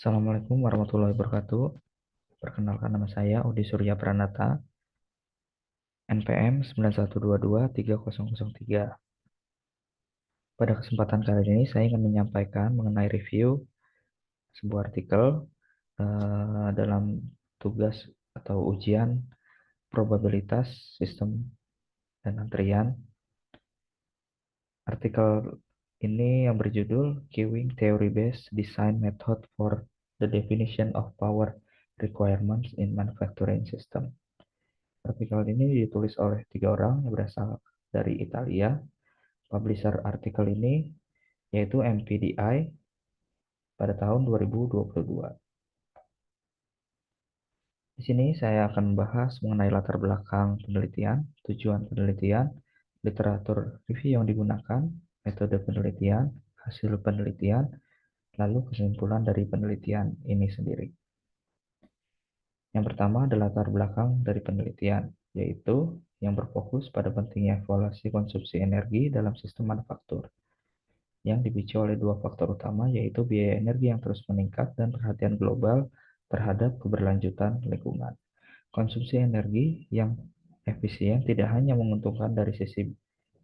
Assalamualaikum warahmatullahi wabarakatuh. Perkenalkan nama saya Udi Surya Pranata, NPM 91223003. Pada kesempatan kali ini saya ingin menyampaikan mengenai review sebuah artikel dalam tugas atau ujian probabilitas sistem dan antrian. Artikel ini yang berjudul Queuing Theory Based Design Method for the Definition of Power Requirements in Manufacturing System. Artikel ini ditulis oleh 3 orang yang berasal dari Italia. Publisher artikel ini yaitu MPDI pada tahun 2022. Di sini saya akan membahas mengenai latar belakang penelitian, tujuan penelitian, literatur review yang digunakan, metode penelitian, hasil penelitian, lalu kesimpulan dari penelitian ini sendiri. Yang pertama adalah latar belakang dari penelitian, yaitu yang berfokus pada pentingnya evaluasi konsumsi energi dalam sistem manufaktur, yang dipicu oleh 2 faktor utama, yaitu biaya energi yang terus meningkat dan perhatian global terhadap keberlanjutan lingkungan. Konsumsi energi yang efisien tidak hanya menguntungkan dari sisi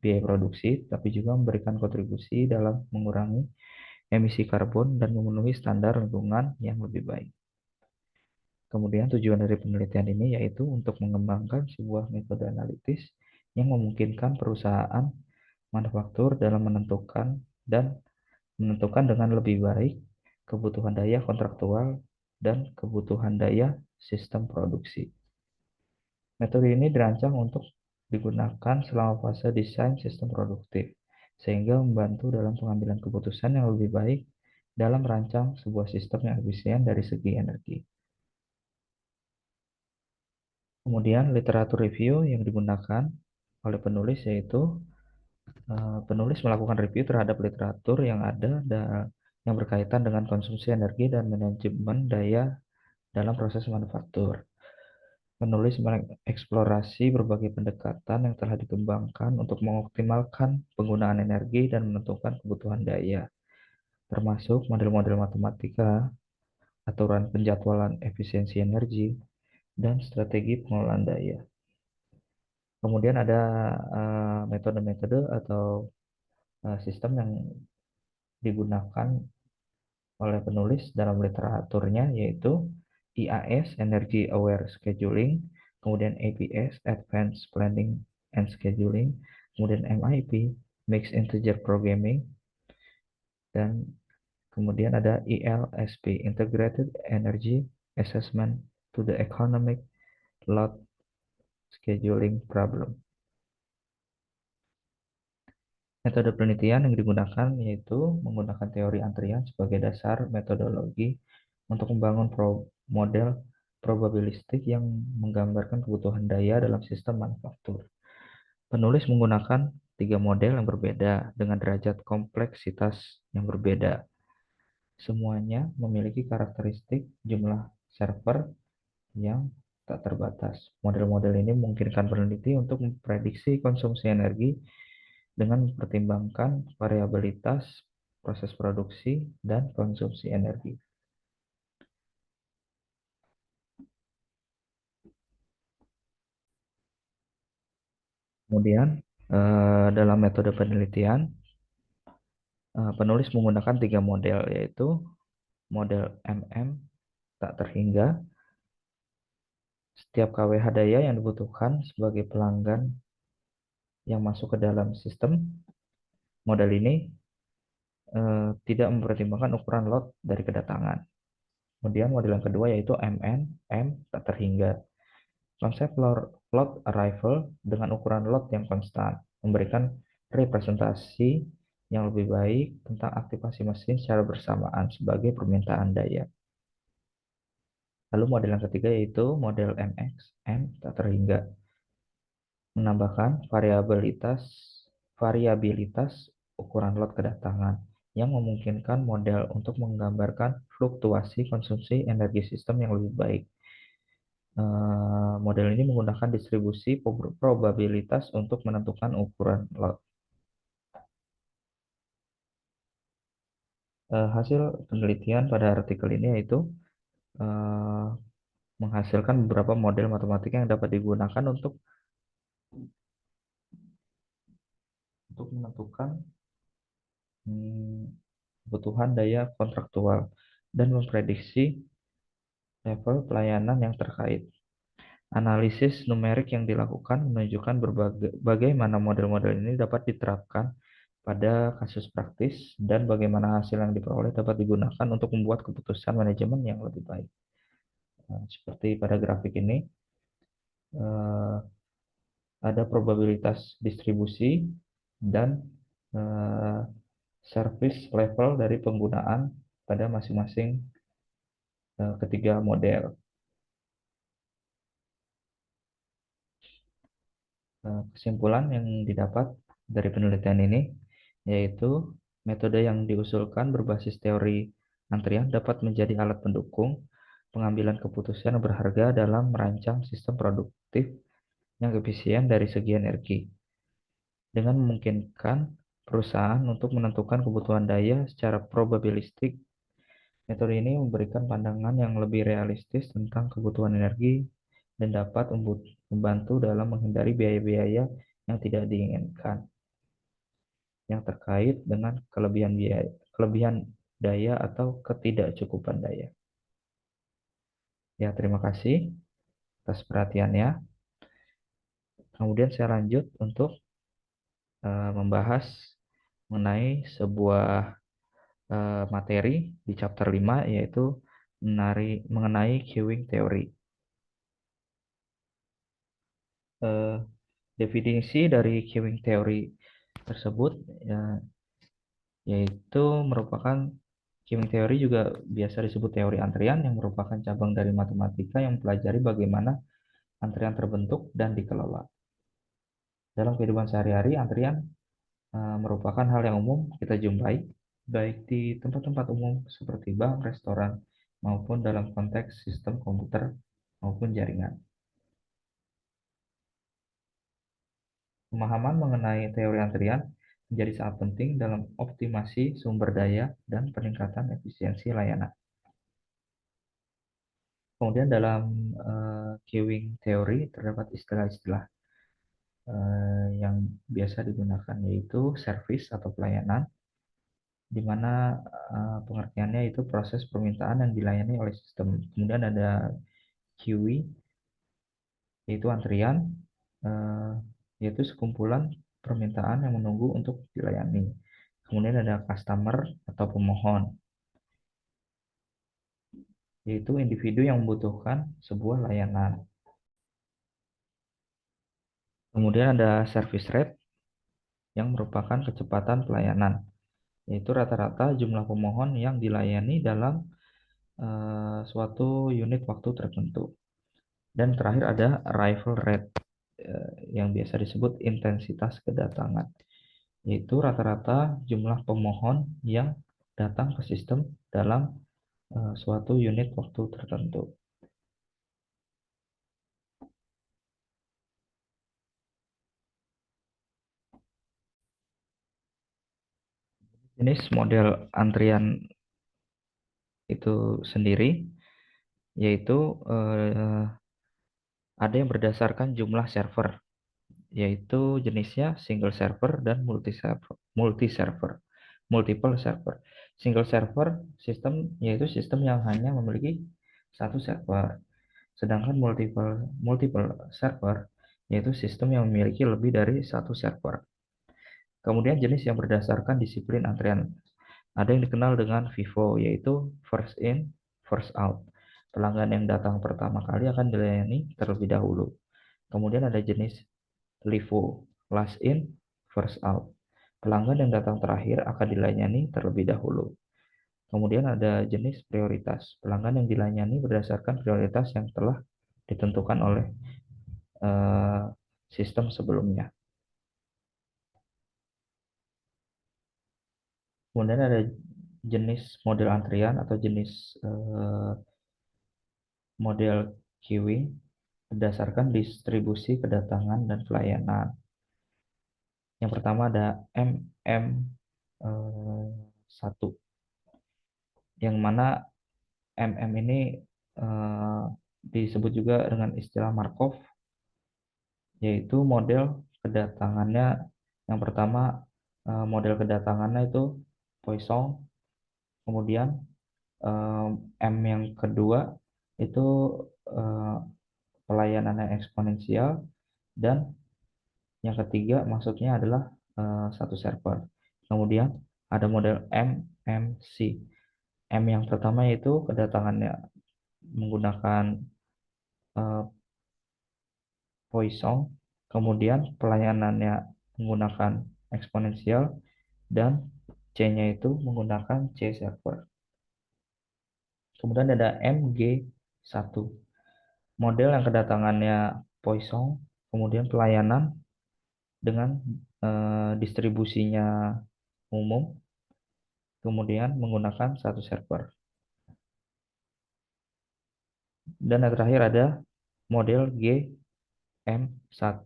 biaya produksi, tapi juga memberikan kontribusi dalam mengurangi emisi karbon dan memenuhi standar lingkungan yang lebih baik. Kemudian tujuan dari penelitian ini yaitu untuk mengembangkan sebuah metode analitis yang memungkinkan perusahaan manufaktur dalam menentukan dengan lebih baik kebutuhan daya kontraktual dan kebutuhan daya sistem produksi. Metode ini dirancang untuk digunakan selama fase desain sistem produktif, sehingga membantu dalam pengambilan keputusan yang lebih baik dalam merancang sebuah sistem yang efisien dari segi energi. Kemudian literatur review yang digunakan oleh penulis yaitu penulis melakukan review terhadap literatur yang ada yang berkaitan dengan konsumsi energi dan manajemen daya dalam proses manufaktur. Penulis mengeksplorasi berbagai pendekatan yang telah dikembangkan untuk mengoptimalkan penggunaan energi dan menentukan kebutuhan daya, termasuk model-model matematika, aturan penjadwalan efisiensi energi, dan strategi pengelolaan daya. Kemudian ada metode-metode atau sistem yang digunakan oleh penulis dalam literaturnya, yaitu IAS, Energy Aware Scheduling, kemudian APS, Advanced Planning and Scheduling, kemudian MIP, Mixed Integer Programming, dan kemudian ada ILSP, Integrated Energy Assessment to the Economic Load Scheduling Problem. Metode penelitian yang digunakan yaitu menggunakan teori antrian sebagai dasar metodologi untuk membangun model probabilistik yang menggambarkan kebutuhan daya dalam sistem manufaktur. Penulis menggunakan 3 model yang berbeda dengan derajat kompleksitas yang berbeda. Semuanya memiliki karakteristik jumlah server yang tak terbatas. Model-model ini memungkinkan peneliti untuk memprediksi konsumsi energi dengan mempertimbangkan variabilitas proses produksi dan konsumsi energi. Kemudian, dalam metode penelitian, penulis menggunakan 3 model, yaitu model MM tak terhingga. Setiap kWh daya yang dibutuhkan sebagai pelanggan yang masuk ke dalam sistem, model ini tidak mempertimbangkan ukuran lot dari kedatangan. Kemudian model yang kedua yaitu MN, M tak terhingga. Konsep load arrival dengan ukuran lot yang konstan memberikan representasi yang lebih baik tentang aktivasi mesin secara bersamaan sebagai permintaan daya. Lalu model yang ketiga yaitu model MX, M tak terhingga, menambahkan variabilitas ukuran lot kedatangan yang memungkinkan model untuk menggambarkan fluktuasi konsumsi energi sistem yang lebih baik. Model ini menggunakan distribusi probabilitas untuk menentukan ukuran lot. Hasil penelitian pada artikel ini yaitu eh, menghasilkan beberapa model matematika yang dapat digunakan untuk menentukan hmm, kebutuhan daya kontraktual dan memprediksi level pelayanan yang terkait. Analisis numerik yang dilakukan menunjukkan bagaimana model-model ini dapat diterapkan pada kasus praktis dan bagaimana hasil yang diperoleh dapat digunakan untuk membuat keputusan manajemen yang lebih baik. Seperti pada grafik ini, eh, ada probabilitas distribusi dan eh, service level dari penggunaan pada masing-masing ketiga model. Kesimpulan yang didapat dari penelitian ini yaitu metode yang diusulkan berbasis teori antrian dapat menjadi alat pendukung pengambilan keputusan yang berharga dalam merancang sistem produktif yang efisien dari segi energi, dengan memungkinkan perusahaan untuk menentukan kebutuhan daya secara probabilistik. Metode ini memberikan pandangan yang lebih realistis tentang kebutuhan energi dan dapat membantu dalam menghindari biaya-biaya yang tidak diinginkan yang terkait dengan kelebihan daya atau ketidakcukupan daya. Ya, terima kasih atas perhatiannya. Kemudian saya lanjut untuk membahas mengenai sebuah materi di chapter 5 yaitu mengenai queuing teori. Eh, Definisi dari queuing teori tersebut ya, yaitu merupakan queuing teori juga biasa disebut teori antrian yang merupakan cabang dari matematika yang mempelajari bagaimana antrian terbentuk dan dikelola. Dalam kehidupan sehari-hari, antrian merupakan hal yang umum kita jumpai baik di tempat-tempat umum seperti bank, restoran, maupun dalam konteks sistem komputer maupun jaringan. Pemahaman mengenai teori antrian menjadi sangat penting dalam optimasi sumber daya dan peningkatan efisiensi layanan. Kemudian dalam queuing teori terdapat istilah-istilah yang biasa digunakan yaitu service atau pelayanan, di mana pengertiannya itu proses permintaan yang dilayani oleh sistem. Kemudian ada queue, yaitu antrian, eh, yaitu sekumpulan permintaan yang menunggu untuk dilayani. Kemudian ada customer atau pemohon, yaitu individu yang membutuhkan sebuah layanan. Kemudian ada service rate yang merupakan kecepatan pelayanan, yaitu rata-rata jumlah pemohon yang dilayani dalam suatu unit waktu tertentu. Dan terakhir ada arrival rate yang biasa disebut intensitas kedatangan, yaitu rata-rata jumlah pemohon yang datang ke sistem dalam suatu unit waktu tertentu. Jenis model antrian itu sendiri yaitu ada yang berdasarkan jumlah server, yaitu jenisnya single server dan multiple server. Single server sistem yaitu sistem yang hanya memiliki satu server, sedangkan multiple server yaitu sistem yang memiliki lebih dari satu server. Kemudian jenis yang berdasarkan disiplin antrian. Ada yang dikenal dengan FIFO, yaitu first in, first out. Pelanggan yang datang pertama kali akan dilayani terlebih dahulu. Kemudian ada jenis LIFO, last in, first out. Pelanggan yang datang terakhir akan dilayani terlebih dahulu. Kemudian ada jenis prioritas. Pelanggan yang dilayani berdasarkan prioritas yang telah ditentukan oleh uh, sistem sebelumnya. Kemudian ada jenis model antrian atau jenis model queuing berdasarkan distribusi kedatangan dan pelayanan. Yang pertama ada MM1. yang mana ini eh, disebut juga dengan istilah Markov, yaitu model kedatangannya. Yang pertama, model kedatangannya itu Poisson. Kemudian eh, yang kedua itu eh, pelayanannya eksponensial, dan yang ketiga maksudnya adalah satu server. Kemudian ada model MMC. Yang pertama yaitu kedatangannya menggunakan eh, Poisson, kemudian pelayanannya menggunakan eksponensial, dan C-nya itu menggunakan C server. Kemudian ada MG1, model yang kedatangannya Poisson, kemudian pelayanan dengan distribusinya umum, kemudian menggunakan satu server. Dan yang terakhir ada model GM1,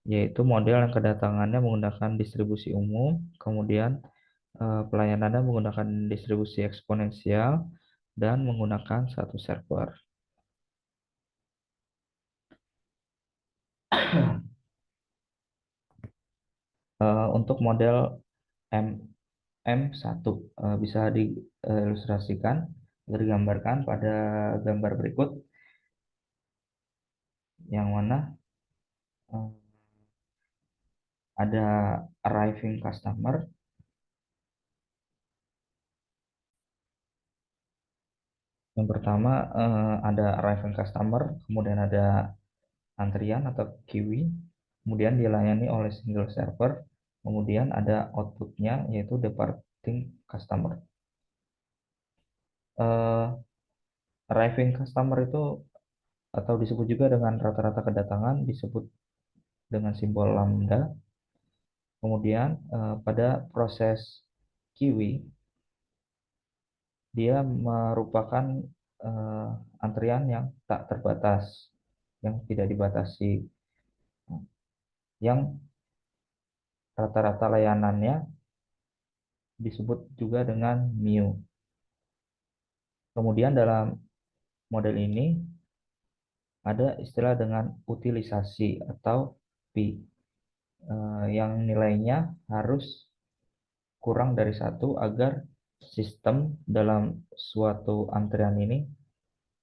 yaitu model yang kedatangannya menggunakan distribusi umum, kemudian pelayanannya menggunakan distribusi eksponensial, dan menggunakan satu server. Untuk model M1 bisa diilustrasikan atau digambarkan pada gambar berikut, yang mana eh, ada arriving customer. Yang pertama ada arriving customer, kemudian ada antrian atau queue, kemudian dilayani oleh single server, kemudian ada outputnya yaitu departing customer. Arriving customer itu atau disebut juga dengan rata-rata kedatangan disebut dengan simbol lambda. Kemudian pada proses queue dia merupakan antrian yang tak terbatas, yang tidak dibatasi, yang rata-rata layanannya disebut juga dengan mu. Kemudian dalam model ini ada istilah dengan utilisasi atau P, yang nilainya harus kurang dari satu agar sistem dalam suatu antrian ini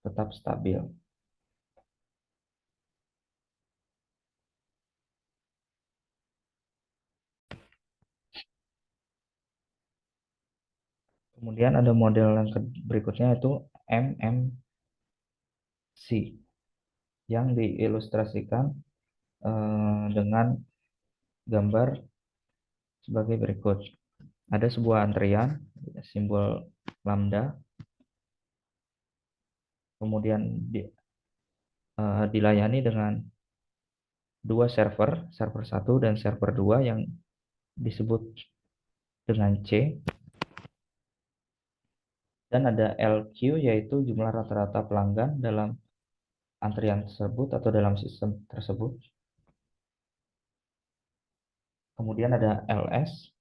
tetap stabil. Kemudian ada model yang berikutnya itu MMC, yang diilustrasikan dengan gambar sebagai berikut. Ada sebuah antrian, simbol lambda, kemudian dilayani dengan dua server, server 1 dan server 2 yang disebut dengan C, dan ada LQ yaitu jumlah rata-rata pelanggan dalam antrian tersebut atau dalam sistem tersebut. Kemudian ada LS.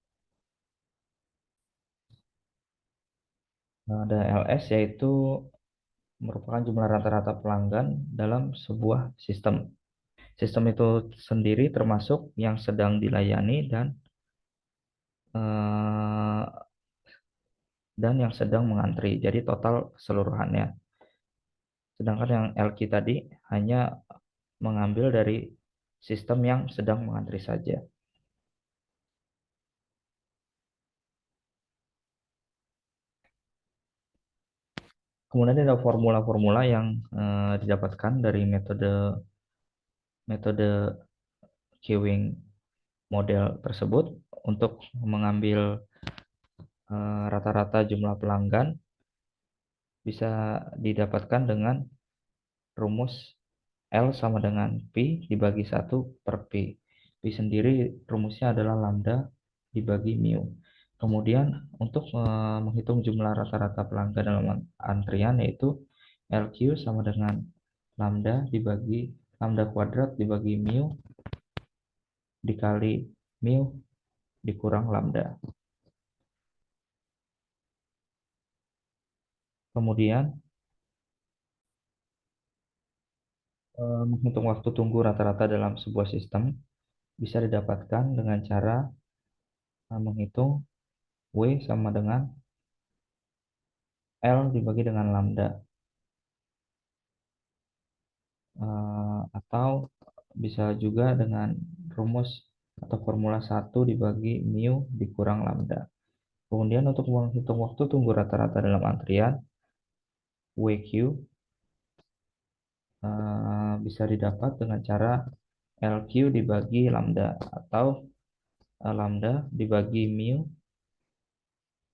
Ada LS yaitu merupakan jumlah rata-rata pelanggan dalam sebuah sistem. Sistem itu sendiri termasuk yang sedang dilayani eh, dan yang sedang mengantri. Jadi total keseluruhannya. Sedangkan yang LQ tadi hanya mengambil dari sistem yang sedang mengantri saja. Kemudian ada formula-formula yang didapatkan dari metode metode queuing model tersebut untuk mengambil rata-rata jumlah pelanggan, bisa didapatkan dengan rumus L sama dengan P dibagi 1 per P. P sendiri rumusnya adalah lambda dibagi mu. Kemudian untuk menghitung jumlah rata-rata pelanggan dalam antrian yaitu LQ sama dengan lambda dibagi lambda kuadrat dibagi mu dikali mu dikurang lambda. Kemudian menghitung waktu tunggu rata-rata dalam sebuah sistem bisa didapatkan dengan cara menghitung W sama dengan L dibagi dengan lambda. Atau bisa juga dengan rumus atau formula 1 dibagi mu dikurang lambda. Kemudian untuk menghitung waktu tunggu rata-rata dalam antrian, WQ bisa didapat dengan cara LQ dibagi lambda atau lambda dibagi mu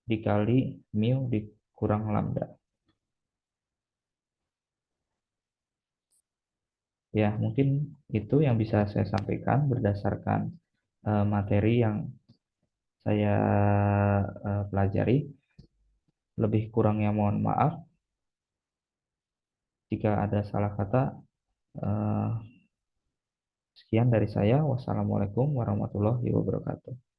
dikali mu dikurang lambda. Ya, mungkin itu yang bisa saya sampaikan berdasarkan materi yang saya pelajari. Lebih kurangnya mohon maaf. Jika ada salah kata, eh, sekian dari saya. Wassalamualaikum warahmatullahi wabarakatuh.